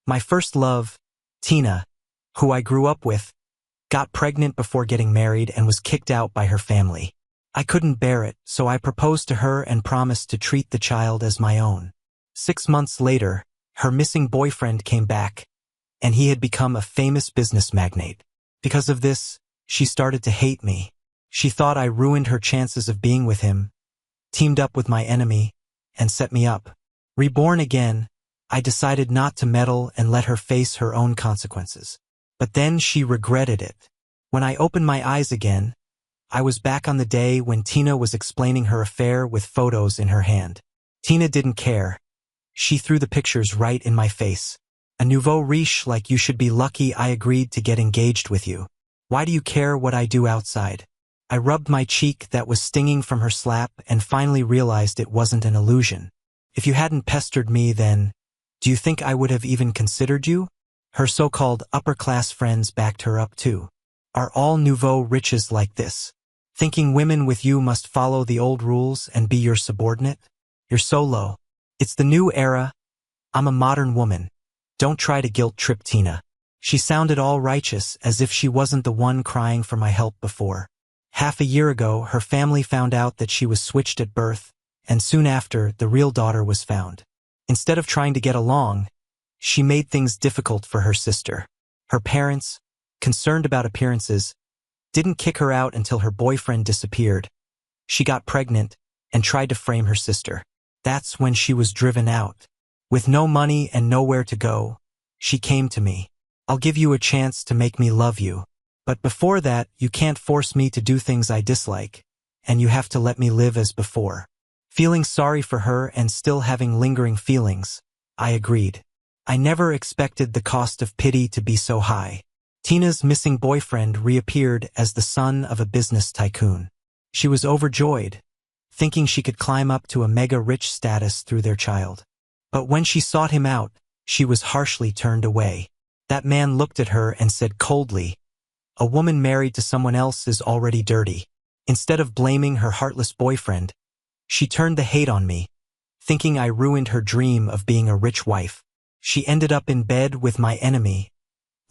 My first love, Tina, who I grew up with, got pregnant before getting married and was kicked out by her family. I couldn't bear it, so I proposed to her and promised to treat the child as my own. 6 months later, her missing boyfriend came back, and he had become a famous business magnate. Because of this, she started to hate me. She thought I ruined her chances of being with him, teamed up with my enemy, and set me up. Reborn again, I decided not to meddle and let her face her own consequences. But then she regretted it. When I opened my eyes again, I was back on the day when Tina was explaining her affair with photos in her hand. Tina didn't care. She threw the pictures right in my face. A nouveau riche like you should be lucky I agreed to get engaged with you. Why do you care what I do outside? I rubbed my cheek that was stinging from her slap and finally realized it wasn't an illusion. If you hadn't pestered me then, do you think I would have even considered you? Her so-called upper-class friends backed her up too. Are all nouveau riches like this? Thinking women with you must follow the old rules and be your subordinate? You're so low. It's the new era. I'm a modern woman. Don't try to guilt-trip Tina. She sounded all righteous, as if she wasn't the one crying for my help before. Half a year ago, her family found out that she was switched at birth, and soon after, the real daughter was found. Instead of trying to get along, she made things difficult for her sister. Her parents, concerned about appearances, didn't kick her out until her boyfriend disappeared. She got pregnant and tried to frame her sister. That's when she was driven out. With no money and nowhere to go, she came to me. I'll give you a chance to make me love you. But before that, you can't force me to do things I dislike, and you have to let me live as before. Feeling sorry for her and still having lingering feelings, I agreed. I never expected the cost of pity to be so high. Tina's missing boyfriend reappeared as the son of a business tycoon. She was overjoyed, thinking she could climb up to a mega-rich status through their child. But when she sought him out, she was harshly turned away. That man looked at her and said coldly, "A woman married to someone else is already dirty." Instead of blaming her heartless boyfriend, she turned the hate on me, thinking I ruined her dream of being a rich wife. She ended up in bed with my enemy,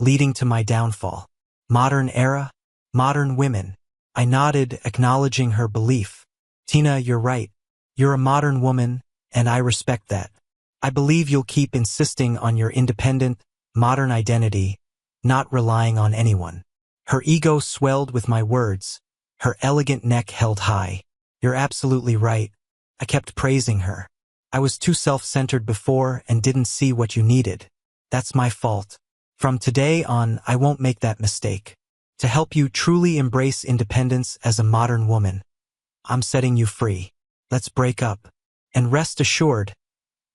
leading to my downfall. Modern era, modern women. I nodded, acknowledging her belief. Tina, you're right. You're a modern woman, and I respect that. I believe you'll keep insisting on your independent, modern identity, not relying on anyone. Her ego swelled with my words, her elegant neck held high. You're absolutely right. I kept praising her. I was too self-centered before and didn't see what you needed. That's my fault. From today on, I won't make that mistake. To help you truly embrace independence as a modern woman, I'm setting you free. Let's break up. And rest assured,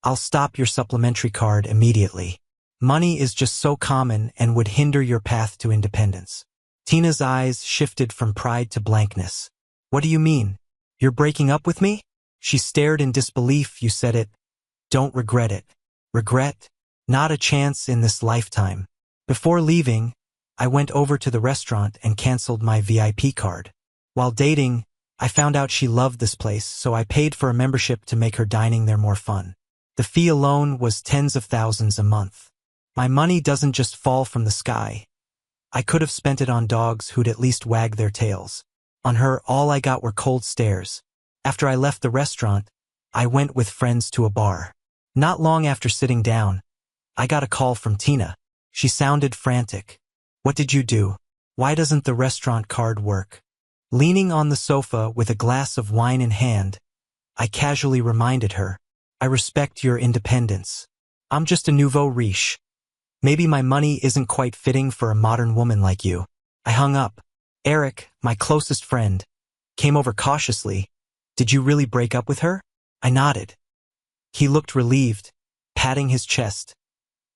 I'll stop your supplementary card immediately. Money is just so common and would hinder your path to independence. Tina's eyes shifted from pride to blankness. What do you mean? You're breaking up with me? She stared in disbelief. You said it. Don't regret it. Regret? Not a chance in this lifetime. Before leaving, I went over to the restaurant and canceled my VIP card. While dating, I found out she loved this place, so I paid for a membership to make her dining there more fun. The fee alone was tens of thousands a month. My money doesn't just fall from the sky. I could have spent it on dogs who'd at least wag their tails. On her, all I got were cold stares. After I left the restaurant, I went with friends to a bar. Not long after sitting down, I got a call from Tina. She sounded frantic. What did you do? Why doesn't the restaurant card work? Leaning on the sofa with a glass of wine in hand, I casually reminded her, I respect your independence. I'm just a nouveau riche. Maybe my money isn't quite fitting for a modern woman like you. I hung up. Eric, my closest friend, came over cautiously. Did you really break up with her? I nodded. He looked relieved, patting his chest.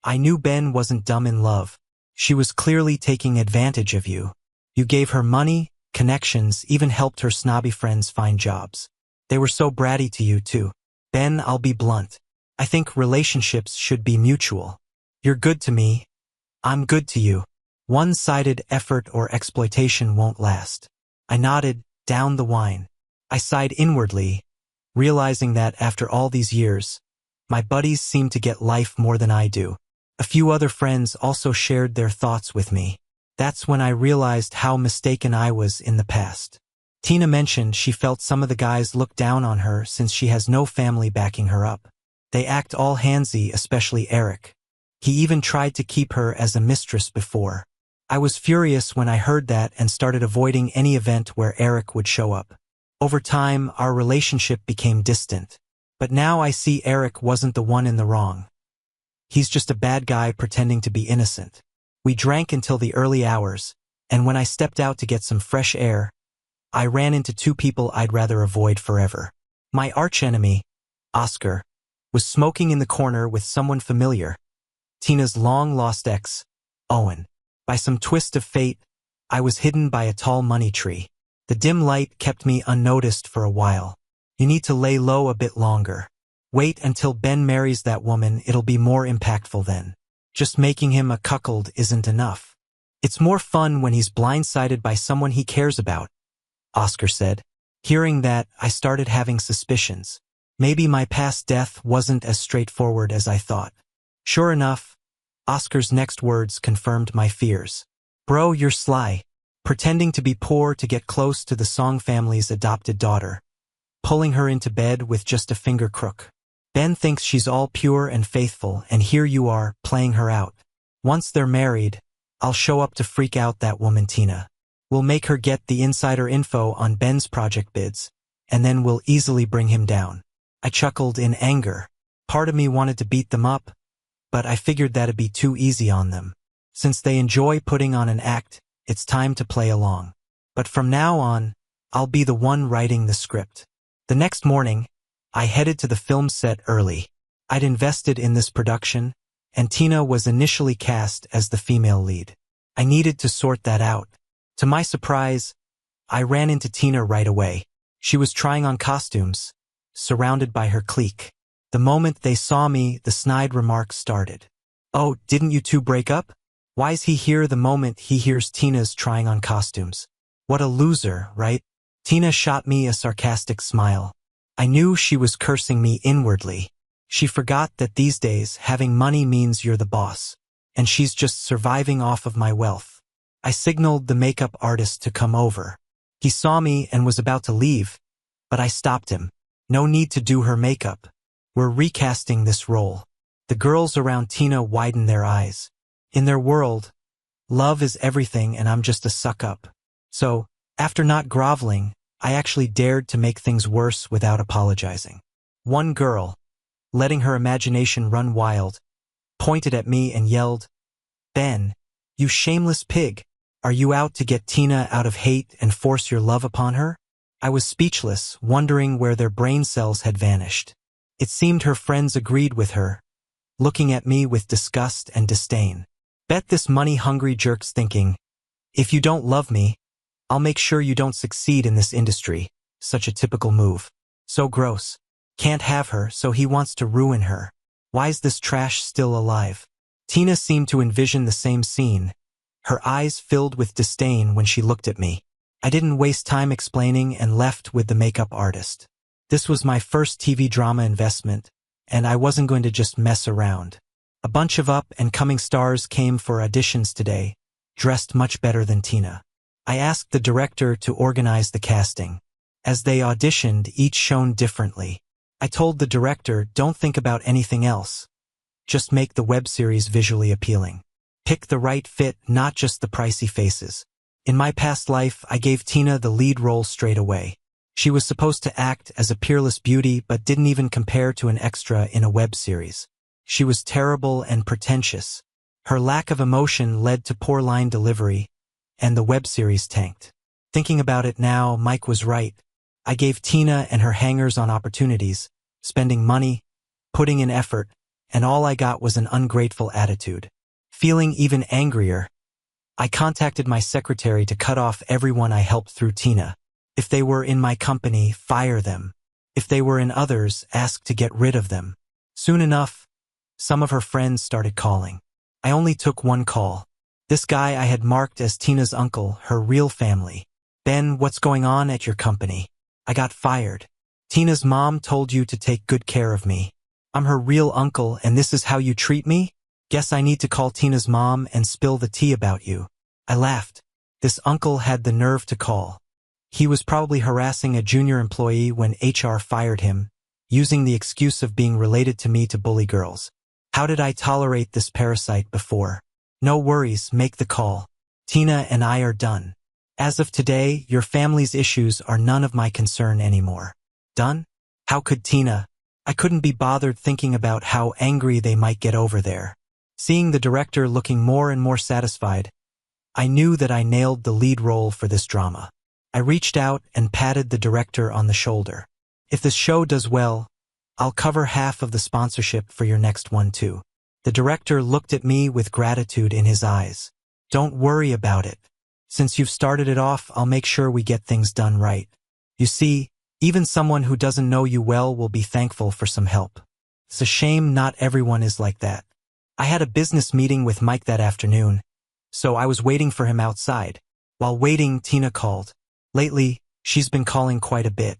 I knew Ben wasn't dumb in love. She was clearly taking advantage of you. You gave her money, connections, even helped her snobby friends find jobs. They were so bratty to you too. Ben, I'll be blunt. I think relationships should be mutual. You're good to me. I'm good to you. One-sided effort or exploitation won't last. I nodded, down the wine. I sighed inwardly, realizing that after all these years, my buddies seem to get life more than I do. A few other friends also shared their thoughts with me. That's when I realized how mistaken I was in the past. Tina mentioned she felt some of the guys look down on her since she has no family backing her up. They act all handsy, especially Eric. He even tried to keep her as a mistress before. I was furious when I heard that and started avoiding any event where Eric would show up. Over time, our relationship became distant. But now I see Eric wasn't the one in the wrong. He's just a bad guy pretending to be innocent. We drank until the early hours, and when I stepped out to get some fresh air, I ran into two people I'd rather avoid forever. My archenemy, Oscar, was smoking in the corner with someone familiar, Tina's long-lost ex, Owen. By some twist of fate, I was hidden by a tall money tree. The dim light kept me unnoticed for a while. You need to lay low a bit longer. Wait until Ben marries that woman, it'll be more impactful then. Just making him a cuckold isn't enough. It's more fun when he's blindsided by someone he cares about, Oscar said. Hearing that, I started having suspicions. Maybe my past death wasn't as straightforward as I thought. Sure enough, Oscar's next words confirmed my fears. Bro, you're sly. Pretending to be poor to get close to the Song family's adopted daughter. Pulling her into bed with just a finger crook. Ben thinks she's all pure and faithful, and here you are, playing her out. Once they're married, I'll show up to freak out that woman Tina. We'll make her get the insider info on Ben's project bids, and then we'll easily bring him down. I chuckled in anger. Part of me wanted to beat them up, but I figured that'd be too easy on them. Since they enjoy putting on an act, it's time to play along. But from now on, I'll be the one writing the script. The next morning, I headed to the film set early. I'd invested in this production, and Tina was initially cast as the female lead. I needed to sort that out. To my surprise, I ran into Tina right away. She was trying on costumes, surrounded by her clique. The moment they saw me, the snide remarks started. Oh, didn't you two break up? Why's he here the moment he hears Tina's trying on costumes? What a loser, right? Tina shot me a sarcastic smile. I knew she was cursing me inwardly. She forgot that these days having money means you're the boss, and she's just surviving off of my wealth. I signaled the makeup artist to come over. He saw me and was about to leave, but I stopped him. No need to do her makeup. We're recasting this role. The girls around Tina widened their eyes. In their world, love is everything and I'm just a suck-up. So, after not groveling, I actually dared to make things worse without apologizing. One girl, letting her imagination run wild, pointed at me and yelled, Ben, you shameless pig, are you out to get Tina out of hate and force your love upon her? I was speechless, wondering where their brain cells had vanished. It seemed her friends agreed with her, looking at me with disgust and disdain. Bet this money-hungry jerk's thinking, if you don't love me, I'll make sure you don't succeed in this industry. Such a typical move. So gross. Can't have her, so he wants to ruin her. Why's this trash still alive? Tina seemed to envision the same scene. Her eyes filled with disdain when she looked at me. I didn't waste time explaining and left with the makeup artist. This was my first TV drama investment, and I wasn't going to just mess around. A bunch of up-and-coming stars came for auditions today, dressed much better than Tina. I asked the director to organize the casting. As they auditioned, each shone differently. I told the director, don't think about anything else. Just make the web series visually appealing. Pick the right fit, not just the pricey faces. In my past life, I gave Tina the lead role straight away. She was supposed to act as a peerless beauty but didn't even compare to an extra in a web series. She was terrible and pretentious. Her lack of emotion led to poor line delivery, and the web series tanked. Thinking about it now, Mike was right. I gave Tina and her hangers-on opportunities, spending money, putting in effort, and all I got was an ungrateful attitude. Feeling even angrier, I contacted my secretary to cut off everyone I helped through Tina. If they were in my company, fire them. If they were in others, ask to get rid of them. Soon enough, some of her friends started calling. I only took one call. This guy I had marked as Tina's uncle, her real family. Ben, what's going on at your company? I got fired. Tina's mom told you to take good care of me. I'm her real uncle and this is how you treat me? Guess I need to call Tina's mom and spill the tea about you. I laughed. This uncle had the nerve to call. He was probably harassing a junior employee when HR fired him, using the excuse of being related to me to bully girls. How did I tolerate this parasite before? No worries, make the call. Tina and I are done. As of today, your family's issues are none of my concern anymore. Done? How could Tina? I couldn't be bothered thinking about how angry they might get over there. Seeing the director looking more and more satisfied, I knew that I nailed the lead role for this drama. I reached out and patted the director on the shoulder. If this show does well, I'll cover half of the sponsorship for your next one too. The director looked at me with gratitude in his eyes. Don't worry about it. Since you've started it off, I'll make sure we get things done right. You see, even someone who doesn't know you well will be thankful for some help. It's a shame not everyone is like that. I had a business meeting with Mike that afternoon, so I was waiting for him outside. While waiting, Tina called. Lately, she's been calling quite a bit.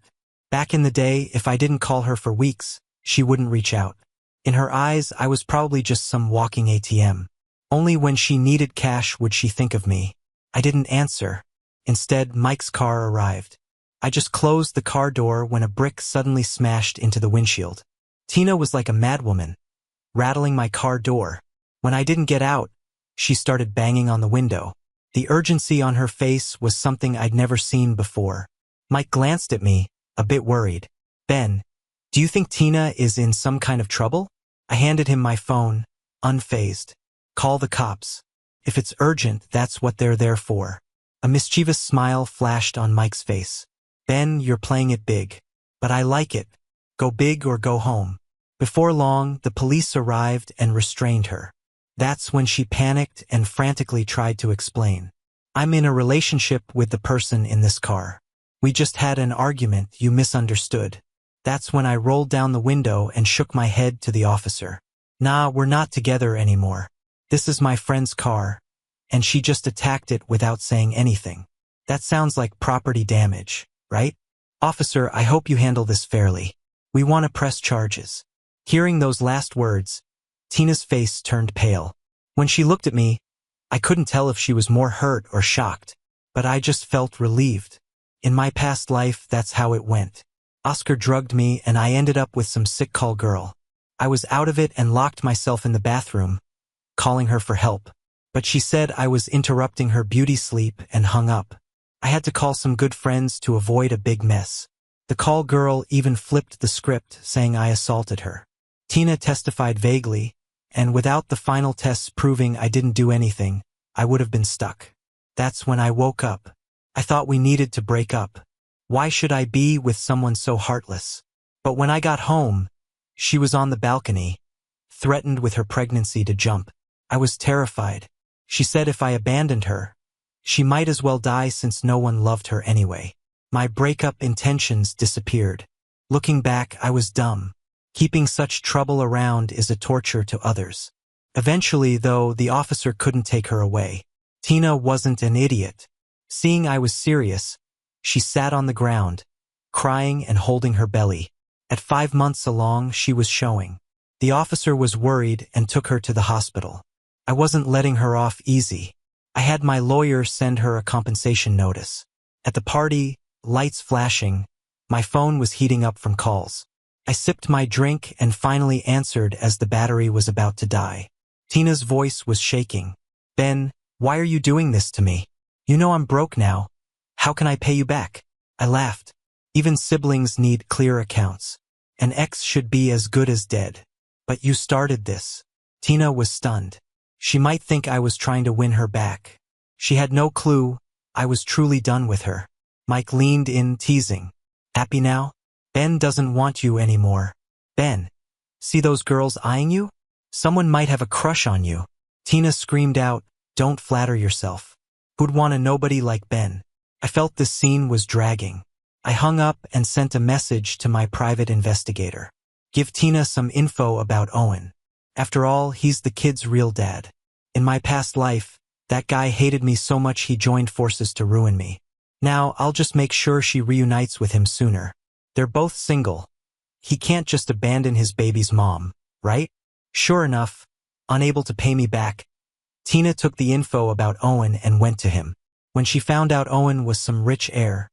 Back in the day, if I didn't call her for weeks, she wouldn't reach out. In her eyes, I was probably just some walking ATM. Only when she needed cash would she think of me. I didn't answer. Instead, Mike's car arrived. I just closed the car door when a brick suddenly smashed into the windshield. Tina was like a madwoman, rattling my car door. When I didn't get out, she started banging on the window. The urgency on her face was something I'd never seen before. Mike glanced at me, a bit worried. Ben, do you think Tina is in some kind of trouble? I handed him my phone, unfazed. Call the cops. If it's urgent, that's what they're there for. A mischievous smile flashed on Mike's face. Ben, you're playing it big. But I like it. Go big or go home. Before long, the police arrived and restrained her. That's when she panicked and frantically tried to explain. I'm in a relationship with the person in this car. We just had an argument, you misunderstood. That's when I rolled down the window and shook my head to the officer. Nah, we're not together anymore. This is my friend's car, and she just attacked it without saying anything. That sounds like property damage, right? Officer, I hope you handle this fairly. We want to press charges. Hearing those last words, Tina's face turned pale. When she looked at me, I couldn't tell if she was more hurt or shocked, but I just felt relieved. In my past life, that's how it went. Oscar drugged me and I ended up with some sick call girl. I was out of it and locked myself in the bathroom, calling her for help. But she said I was interrupting her beauty sleep and hung up. I had to call some good friends to avoid a big mess. The call girl even flipped the script, saying I assaulted her. Tina testified vaguely, and without the final tests proving I didn't do anything, I would have been stuck. That's when I woke up. I thought we needed to break up. Why should I be with someone so heartless? But when I got home, she was on the balcony, threatened with her pregnancy to jump. I was terrified. She said if I abandoned her, she might as well die since no one loved her anyway. My breakup intentions disappeared. Looking back, I was dumb. Keeping such trouble around is a torture to others. Eventually, though, the officer couldn't take her away. Tina wasn't an idiot. Seeing I was serious, she sat on the ground, crying and holding her belly. At 5 months along, she was showing. The officer was worried and took her to the hospital. I wasn't letting her off easy. I had my lawyer send her a compensation notice. At the party, lights flashing, my phone was heating up from calls. I sipped my drink and finally answered as the battery was about to die. Tina's voice was shaking. Ben, why are you doing this to me? You know I'm broke now. How can I pay you back? I laughed. Even siblings need clear accounts. An ex should be as good as dead. But you started this. Tina was stunned. She might think I was trying to win her back. She had no clue I was truly done with her. Mike leaned in, teasing. Happy now? Ben doesn't want you anymore. Ben, see those girls eyeing you? Someone might have a crush on you. Tina screamed out, don't flatter yourself. Who'd want a nobody like Ben? I felt this scene was dragging. I hung up and sent a message to my private investigator. Give Tina some info about Owen. After all, he's the kid's real dad. In my past life, that guy hated me so much he joined forces to ruin me. Now, I'll just make sure she reunites with him sooner. They're both single. He can't just abandon his baby's mom, right? Sure enough, Unable to pay me back, Tina took the info about Owen and went to him. When she found out Owen was some rich heir,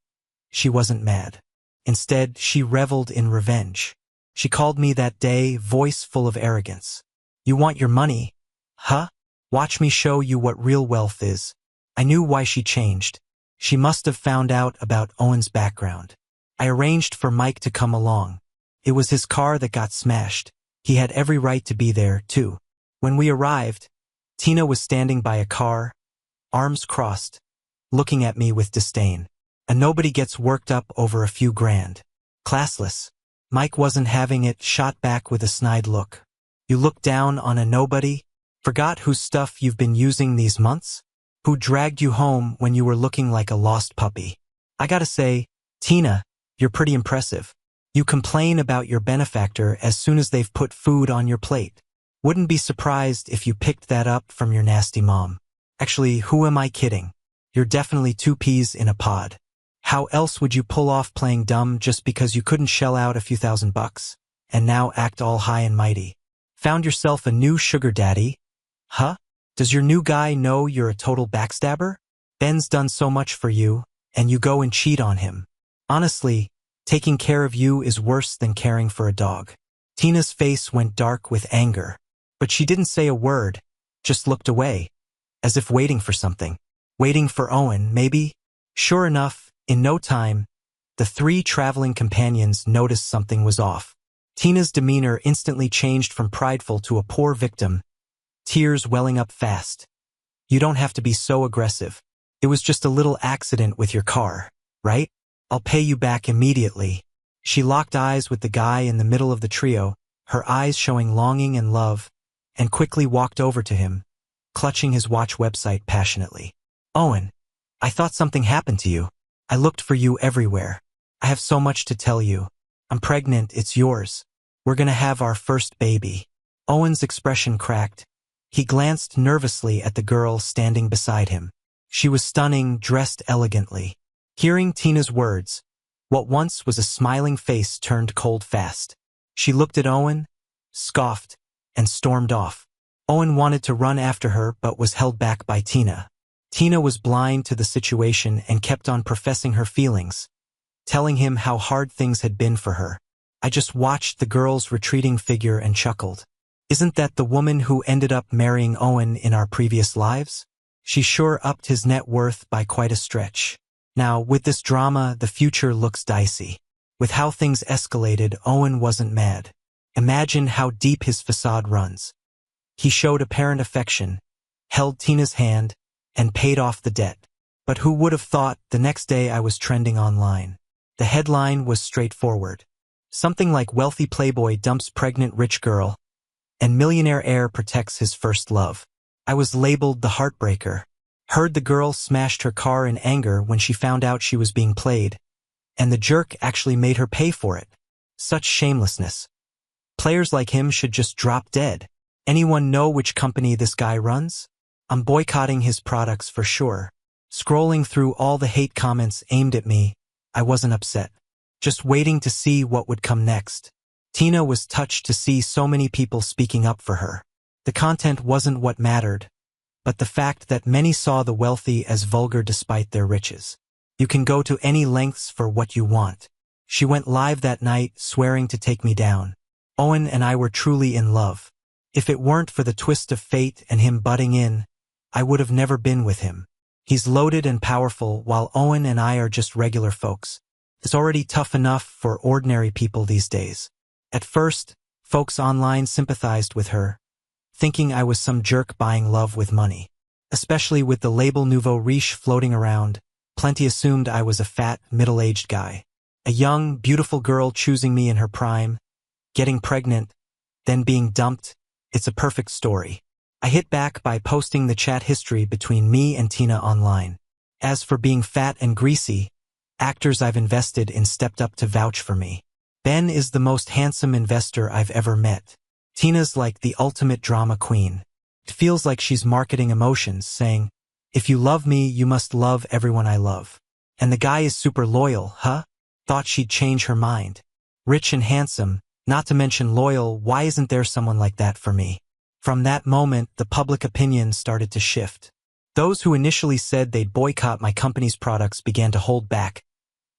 she wasn't mad. Instead, she reveled in revenge. She called me that day, voice full of arrogance. "You want your money? Huh? Watch me show you what real wealth is." I knew why she changed. She must have found out about Owen's background. I arranged for Mike to come along. It was his car that got smashed. He had every right to be there, too. When we arrived, Tina was standing by a car, arms crossed, looking at me with disdain. And nobody gets worked up over a few grand. Classless. Mike wasn't having it, shot back with a snide look. "You look down on a nobody? Forgot whose stuff you've been using these months? Who dragged you home when you were looking like a lost puppy?" I gotta say, Tina, you're pretty impressive. You complain about your benefactor as soon as they've put food on your plate. Wouldn't be surprised if you picked that up from your nasty mom. Actually, who am I kidding? You're definitely two peas in a pod. How else would you pull off playing dumb just because you couldn't shell out a few $1,000 and now act all high and mighty? Found yourself a new sugar daddy? Huh? Does your new guy know you're a total backstabber? Ben's done so much for you, and you go and cheat on him. Honestly, taking care of you is worse than caring for a dog. Tina's face went dark with anger, but she didn't say a word, just looked away, as if waiting for something. Waiting for Owen, maybe? Sure enough, in no time, the three traveling companions noticed something was off. Tina's demeanor instantly changed from prideful to a poor victim, tears welling up fast. "You don't have to be so aggressive. It was just a little accident with your car, right? I'll pay you back immediately." She locked eyes with the guy in the middle of the trio, her eyes showing longing and love, and quickly walked over to him, clutching his watch website passionately. "Owen, I thought something happened to you. I looked for you everywhere. I have so much to tell you. I'm pregnant, it's yours. We're gonna have our first baby." Owen's expression cracked. He glanced nervously at the girl standing beside him. She was stunning, dressed elegantly. Hearing Tina's words, what once was a smiling face turned cold fast. She looked at Owen, scoffed, and stormed off. Owen wanted to run after her but was held back by Tina. Tina was blind to the situation and kept on professing her feelings, telling him how hard things had been for her. I just watched the girl's retreating figure and chuckled. Isn't that the woman who ended up marrying Owen in our previous lives? She sure upped his net worth by quite a stretch. Now, with this drama, the future looks dicey. With how things escalated, Owen wasn't mad. Imagine how deep his facade runs. He showed apparent affection, held Tina's hand, and paid off the debt. But who would have thought the next day I was trending online? The headline was straightforward. Something like wealthy playboy dumps pregnant rich girl, and millionaire heir protects his first love. I was labeled the heartbreaker. Heard the girl smashed her car in anger when she found out she was being played, and the jerk actually made her pay for it. Such shamelessness. Players like him should just drop dead. Anyone know which company this guy runs? I'm boycotting his products for sure. Scrolling through all the hate comments aimed at me, I wasn't upset. Just waiting to see what would come next. Tina was touched to see so many people speaking up for her. The content wasn't what mattered, but the fact that many saw the wealthy as vulgar despite their riches. You can go to any lengths for what you want. She went live that night, swearing to take me down. Owen and I were truly in love. If it weren't for the twist of fate and him butting in, I would have never been with him. He's loaded and powerful, while Owen and I are just regular folks. It's already tough enough for ordinary people these days. At first, folks online sympathized with her, thinking I was some jerk buying love with money. Especially with the label nouveau riche floating around, plenty assumed I was a fat, middle-aged guy. A young, beautiful girl choosing me in her prime, getting pregnant, then being dumped. It's a perfect story. I hit back by posting the chat history between me and Tina online. As for being fat and greasy, actors I've invested in stepped up to vouch for me. Ben is the most handsome investor I've ever met. Tina's like the ultimate drama queen. It feels like she's marketing emotions, saying, "If you love me, you must love everyone I love." And the guy is super loyal, huh? Thought she'd change her mind. Rich and handsome, not to mention loyal, why isn't there someone like that for me? From that moment, the public opinion started to shift. Those who initially said they'd boycott my company's products began to hold back,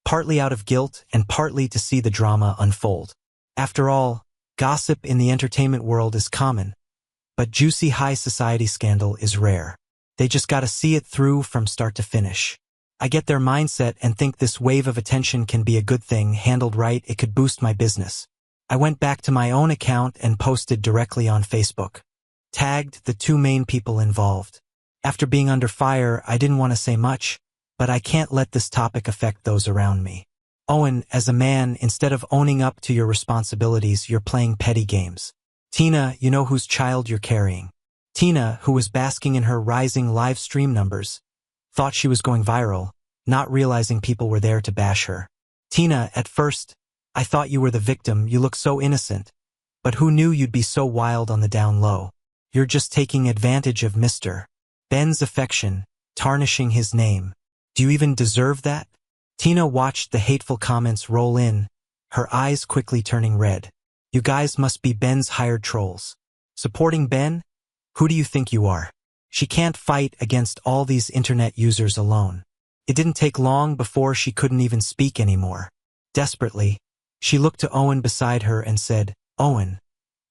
partly out of guilt and partly to see the drama unfold. After all, gossip in the entertainment world is common, but juicy high society scandal is rare. They just gotta see it through from start to finish. I get their mindset and think this wave of attention can be a good thing. Handled right, it could boost my business. I went back to my own account and posted directly on Facebook. Tagged the two main people involved. After being under fire, I didn't want to say much, but I can't let this topic affect those around me. Owen, as a man, instead of owning up to your responsibilities, you're playing petty games. Tina, you know whose child you're carrying. Tina, who was basking in her rising live stream numbers, thought she was going viral, not realizing people were there to bash her. Tina, at first, I thought you were the victim. You look so innocent. But who knew you'd be so wild on the down low? You're just taking advantage of Mr. Ben's affection, tarnishing his name. Do you even deserve that? Tina watched the hateful comments roll in, her eyes quickly turning red. You guys must be Ben's hired trolls. Supporting Ben? Who do you think you are? She can't fight against all these internet users alone. It didn't take long before she couldn't even speak anymore. Desperately, she looked to Owen beside her and said, Owen,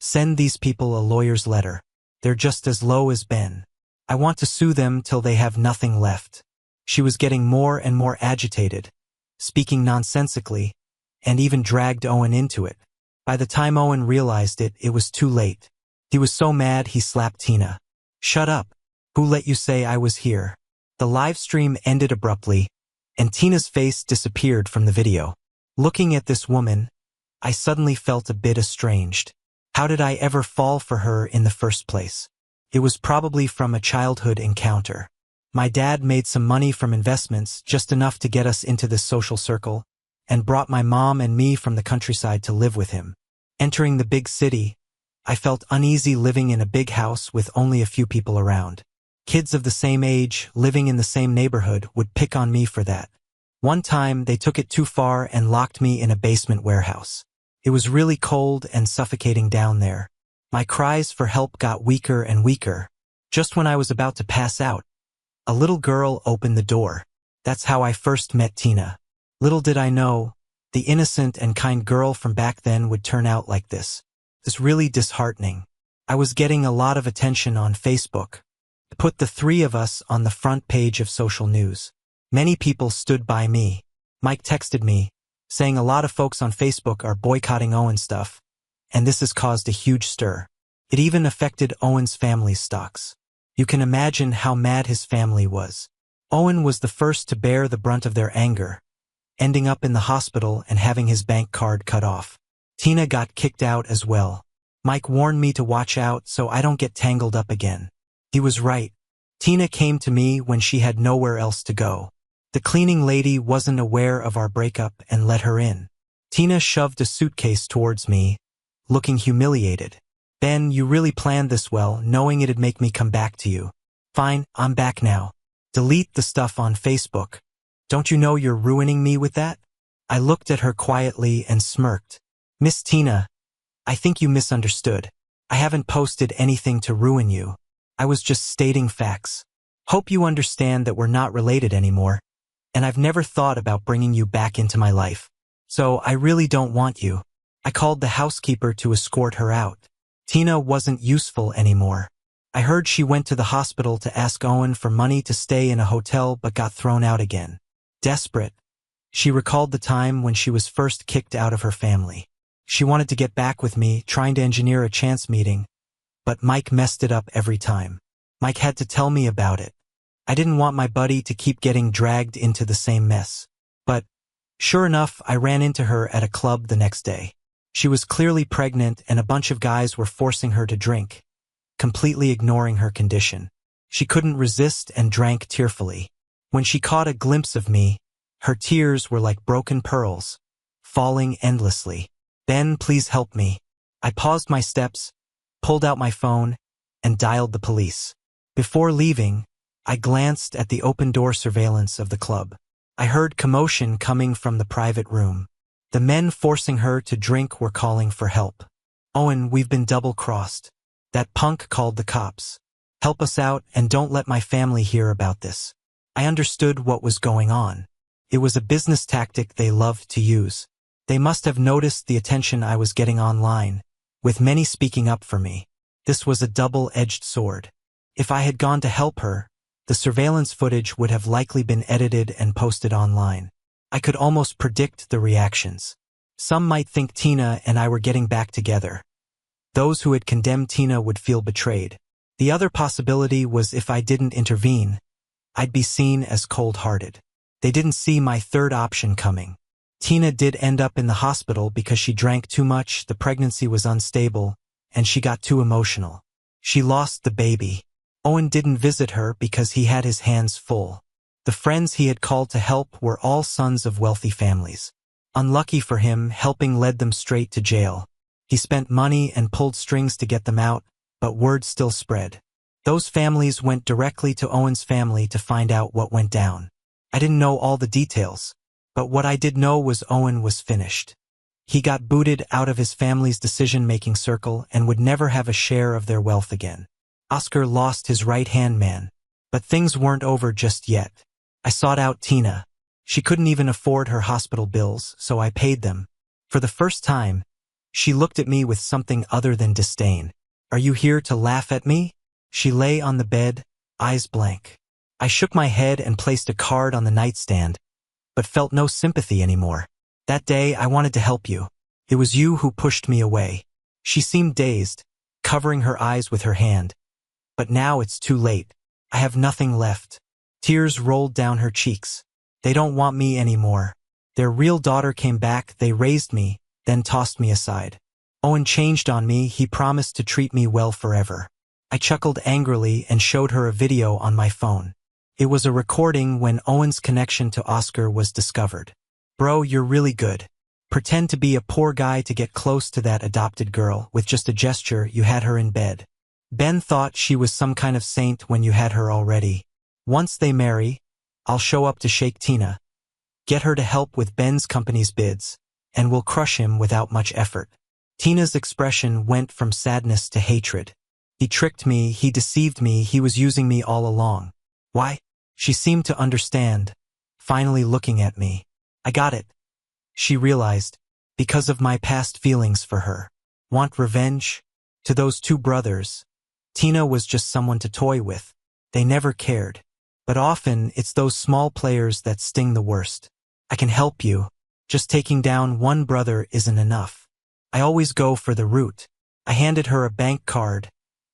send these people a lawyer's letter. They're just as low as Ben. I want to sue them till they have nothing left. She was getting more and more agitated, speaking nonsensically, and even dragged Owen into it. By the time Owen realized it, it was too late. He was so mad he slapped Tina. Shut up. Who let you say I was here? The live stream ended abruptly, and Tina's face disappeared from the video. Looking at this woman, I suddenly felt a bit estranged. How did I ever fall for her in the first place? It was probably from a childhood encounter. My dad made some money from investments, just enough to get us into this social circle, and brought my mom and me from the countryside to live with him. Entering the big city, I felt uneasy living in a big house with only a few people around. Kids of the same age, living in the same neighborhood, would pick on me for that. One time, they took it too far and locked me in a basement warehouse. It was really cold and suffocating down there. My cries for help got weaker and weaker. Just when I was about to pass out, a little girl opened the door. That's how I first met Tina. Little did I know, the innocent and kind girl from back then would turn out like this. It's really disheartening. I was getting a lot of attention on Facebook. Put the three of us on the front page of social news. Many people stood by me. Mike texted me, saying a lot of folks on Facebook are boycotting Owen stuff, and this has caused a huge stir. It even affected Owen's family's stocks. You can imagine how mad his family was. Owen was the first to bear the brunt of their anger, ending up in the hospital and having his bank card cut off. Tina got kicked out as well. Mike warned me to watch out so I don't get tangled up again. He was right. Tina came to me when she had nowhere else to go. The cleaning lady wasn't aware of our breakup and let her in. Tina shoved a suitcase towards me, looking humiliated. Ben, you really planned this well, knowing it'd make me come back to you. Fine, I'm back now. Delete the stuff on Facebook. Don't you know you're ruining me with that? I looked at her quietly and smirked. Miss Tina, I think you misunderstood. I haven't posted anything to ruin you. I was just stating facts. Hope you understand that we're not related anymore, and I've never thought about bringing you back into my life. So I really don't want you. I called the housekeeper to escort her out. Tina wasn't useful anymore. I heard she went to the hospital to ask Owen for money to stay in a hotel but got thrown out again. Desperate, she recalled the time when she was first kicked out of her family. She wanted to get back with me, trying to engineer a chance meeting, but Mike messed it up every time. Mike had to tell me about it. I didn't want my buddy to keep getting dragged into the same mess. But, sure enough, I ran into her at a club the next day. She was clearly pregnant and a bunch of guys were forcing her to drink, completely ignoring her condition. She couldn't resist and drank tearfully. When she caught a glimpse of me, her tears were like broken pearls, falling endlessly. Ben, please help me. I paused my steps, pulled out my phone, and dialed the police. Before leaving, I glanced at the open-door surveillance of the club. I heard commotion coming from the private room. The men forcing her to drink were calling for help. Owen, we've been double-crossed. That punk called the cops. Help us out and don't let my family hear about this. I understood what was going on. It was a business tactic they loved to use. They must have noticed the attention I was getting online, with many speaking up for me. This was a double-edged sword. If I had gone to help her, the surveillance footage would have likely been edited and posted online. I could almost predict the reactions. Some might think Tina and I were getting back together. Those who had condemned Tina would feel betrayed. The other possibility was if I didn't intervene, I'd be seen as cold-hearted. They didn't see my third option coming. Tina did end up in the hospital because she drank too much, the pregnancy was unstable, and she got too emotional. She lost the baby. Owen didn't visit her because he had his hands full. The friends he had called to help were all sons of wealthy families. Unlucky for him, helping led them straight to jail. He spent money and pulled strings to get them out, but word still spread. Those families went directly to Owen's family to find out what went down. I didn't know all the details, but what I did know was Owen was finished. He got booted out of his family's decision-making circle and would never have a share of their wealth again. Oscar lost his right-hand man, but things weren't over just yet. I sought out Tina. She couldn't even afford her hospital bills, so I paid them. For the first time, she looked at me with something other than disdain. "Are you here to laugh at me?" She lay on the bed, eyes blank. I shook my head and placed a card on the nightstand, but felt no sympathy anymore. "That day I wanted to help you. It was you who pushed me away." She seemed dazed, covering her eyes with her hand. "But now it's too late. I have nothing left." Tears rolled down her cheeks. "They don't want me anymore. Their real daughter came back, they raised me, then tossed me aside. Owen changed on me, he promised to treat me well forever." I chuckled angrily and showed her a video on my phone. It was a recording when Owen's connection to Oscar was discovered. "Bro, you're really good. Pretend to be a poor guy to get close to that adopted girl. With just a gesture, you had her in bed. Ben thought she was some kind of saint when you had her already. Once they marry, I'll show up to shake Tina. Get her to help with Ben's company's bids, and we'll crush him without much effort." Tina's expression went from sadness to hatred. "He tricked me, he deceived me, he was using me all along." "Why?" She seemed to understand, finally looking at me. "I got it," she realized, "because of my past feelings for her. Want revenge?" To those two brothers, Tina was just someone to toy with. They never cared. But often, it's those small players that sting the worst. "I can help you. Just taking down one brother isn't enough. I always go for the root." I handed her a bank card,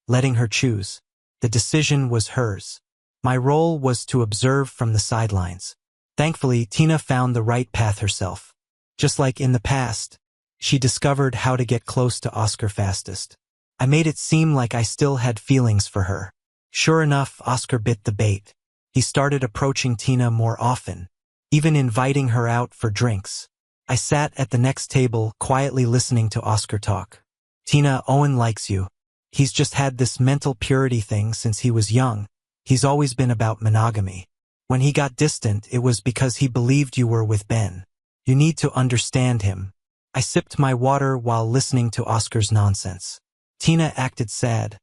letting her choose. The decision was hers. My role was to observe from the sidelines. Thankfully, Tina found the right path herself. Just like in the past, she discovered how to get close to Oscar fastest. I made it seem like I still had feelings for her. Sure enough, Oscar bit the bait. He started approaching Tina more often, even inviting her out for drinks. I sat at the next table, quietly listening to Oscar talk. "Tina, Owen likes you. He's just had this mental purity thing since he was young. He's always been about monogamy. When he got distant, it was because he believed you were with Ben. You need to understand him." I sipped my water while listening to Oscar's nonsense. Tina acted sad,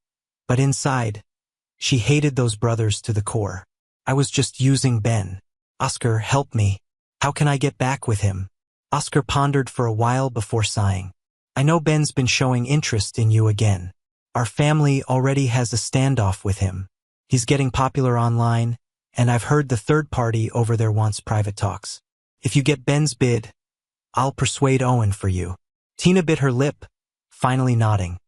but inside, she hated those brothers to the core. "I was just using Ben. Oscar, help me. How can I get back with him?" Oscar pondered for a while before sighing. "I know Ben's been showing interest in you again. Our family already has a standoff with him. He's getting popular online, and I've heard the third party over there wants private talks. If you get Ben's bid, I'll persuade Owen for you." Tina bit her lip, finally nodding.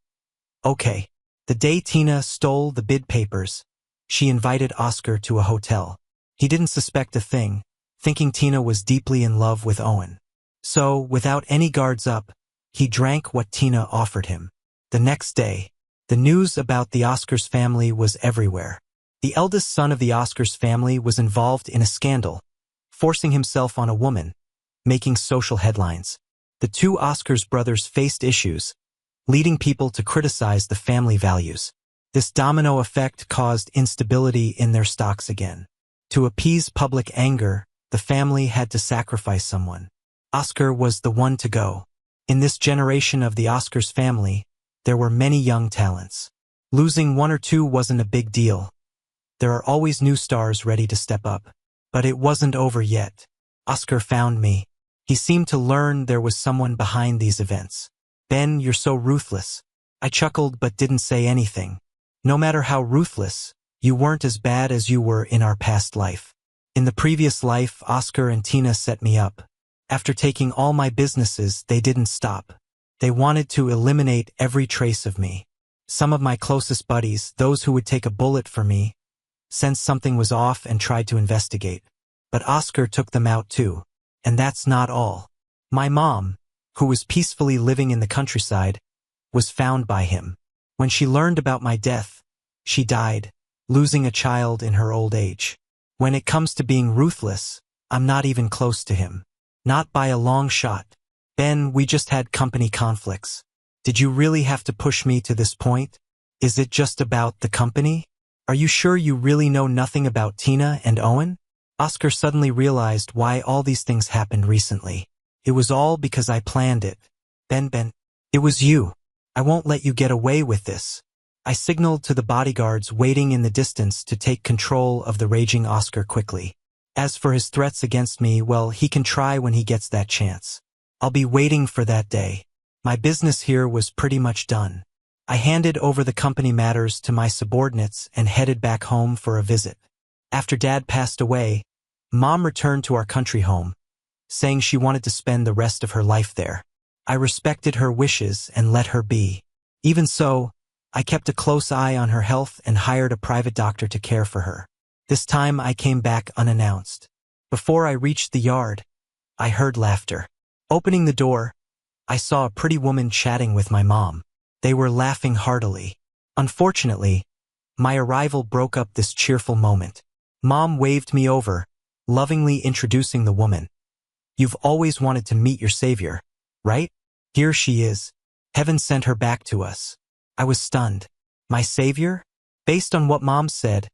"Okay." The day Tina stole the bid papers, she invited Oscar to a hotel. He didn't suspect a thing, thinking Tina was deeply in love with Owen. So, without any guards up, he drank what Tina offered him. The next day, the news about the Oscars family was everywhere. The eldest son of the Oscars family was involved in a scandal, forcing himself on a woman, making social headlines. The two Oscars brothers faced issues, leading people to criticize the family values. This domino effect caused instability in their stocks again. To appease public anger, the family had to sacrifice someone. Oscar was the one to go. In this generation of the Oscars family, there were many young talents. Losing one or two wasn't a big deal. There are always new stars ready to step up. But it wasn't over yet. Oscar found me. He seemed to learn there was someone behind these events. "Ben, you're so ruthless." I chuckled but didn't say anything. No matter how ruthless, you weren't as bad as you were in our past life. In the previous life, Oscar and Tina set me up. After taking all my businesses, they didn't stop. They wanted to eliminate every trace of me. Some of my closest buddies, those who would take a bullet for me, sensed something was off and tried to investigate. But Oscar took them out too. And that's not all. My mom, who was peacefully living in the countryside, was found by him. When she learned about my death, she died, losing a child in her old age. When it comes to being ruthless, I'm not even close to him. Not by a long shot. "Ben, we just had company conflicts. Did you really have to push me to this point? Is it just about the company? Are you sure you really know nothing about Tina and Owen?" Oscar suddenly realized why all these things happened recently. "It was all because I planned it. Ben, it was you. I won't let you get away with this." I signaled to the bodyguards waiting in the distance to take control of the raging Oscar quickly. As for his threats against me, well, he can try when he gets that chance. I'll be waiting for that day. My business here was pretty much done. I handed over the company matters to my subordinates and headed back home for a visit. After Dad passed away, Mom returned to our country home, saying she wanted to spend the rest of her life there. I respected her wishes and let her be. Even so, I kept a close eye on her health and hired a private doctor to care for her. This time I came back unannounced. Before I reached the yard, I heard laughter. Opening the door, I saw a pretty woman chatting with my mom. They were laughing heartily. Unfortunately, my arrival broke up this cheerful moment. Mom waved me over, lovingly introducing the woman. "You've always wanted to meet your savior, right? Here she is. Heaven sent her back to us." I was stunned. My savior? Based on what Mom said,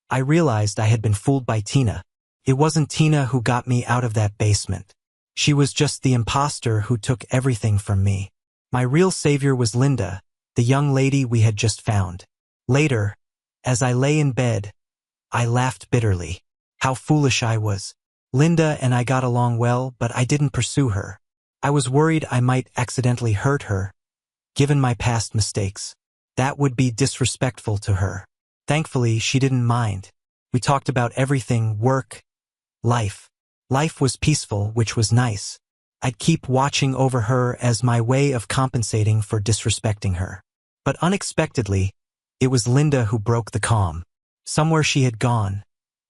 I realized I had been fooled by Tina. It wasn't Tina who got me out of that basement. She was just the imposter who took everything from me. My real savior was Linda, the young lady we had just found. Later, as I lay in bed, I laughed bitterly. How foolish I was. Linda and I got along well, but I didn't pursue her. I was worried I might accidentally hurt her, given my past mistakes. That would be disrespectful to her. Thankfully, she didn't mind. We talked about everything: work, life. Life was peaceful, which was nice. I'd keep watching over her as my way of compensating for disrespecting her. But unexpectedly, it was Linda who broke the calm. Somewhere she had gone.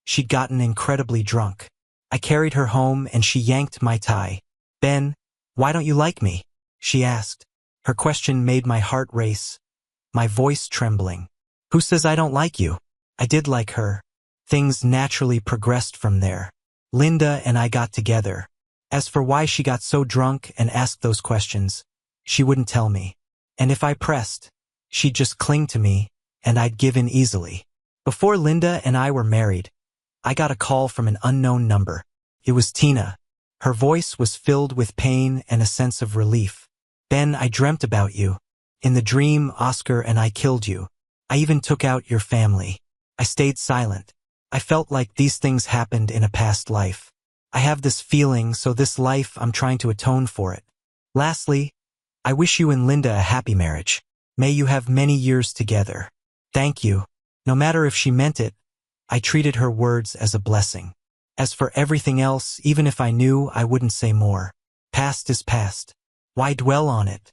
She'd gotten incredibly drunk. I carried her home and she yanked my tie. "Ben, why don't you like me?" she asked. Her question made my heart race, my voice trembling. "Who says I don't like you?" I did like her. Things naturally progressed from there. Linda and I got together. As for why she got so drunk and asked those questions, she wouldn't tell me. And if I pressed, she'd just cling to me, and I'd give in easily. Before Linda and I were married, I got a call from an unknown number. It was Tina. Her voice was filled with pain and a sense of relief. "Ben, I dreamt about you. In the dream, Oscar and I killed you. I even took out your family." I stayed silent. I felt like these things happened in a past life. I have this feeling, so this life I'm trying to atone for it. Lastly, I wish you and Linda a happy marriage. May you have many years together. Thank you. No matter if she meant it, I treated her words as a blessing. As for everything else, even if I knew, I wouldn't say more. Past is past. Why dwell on it?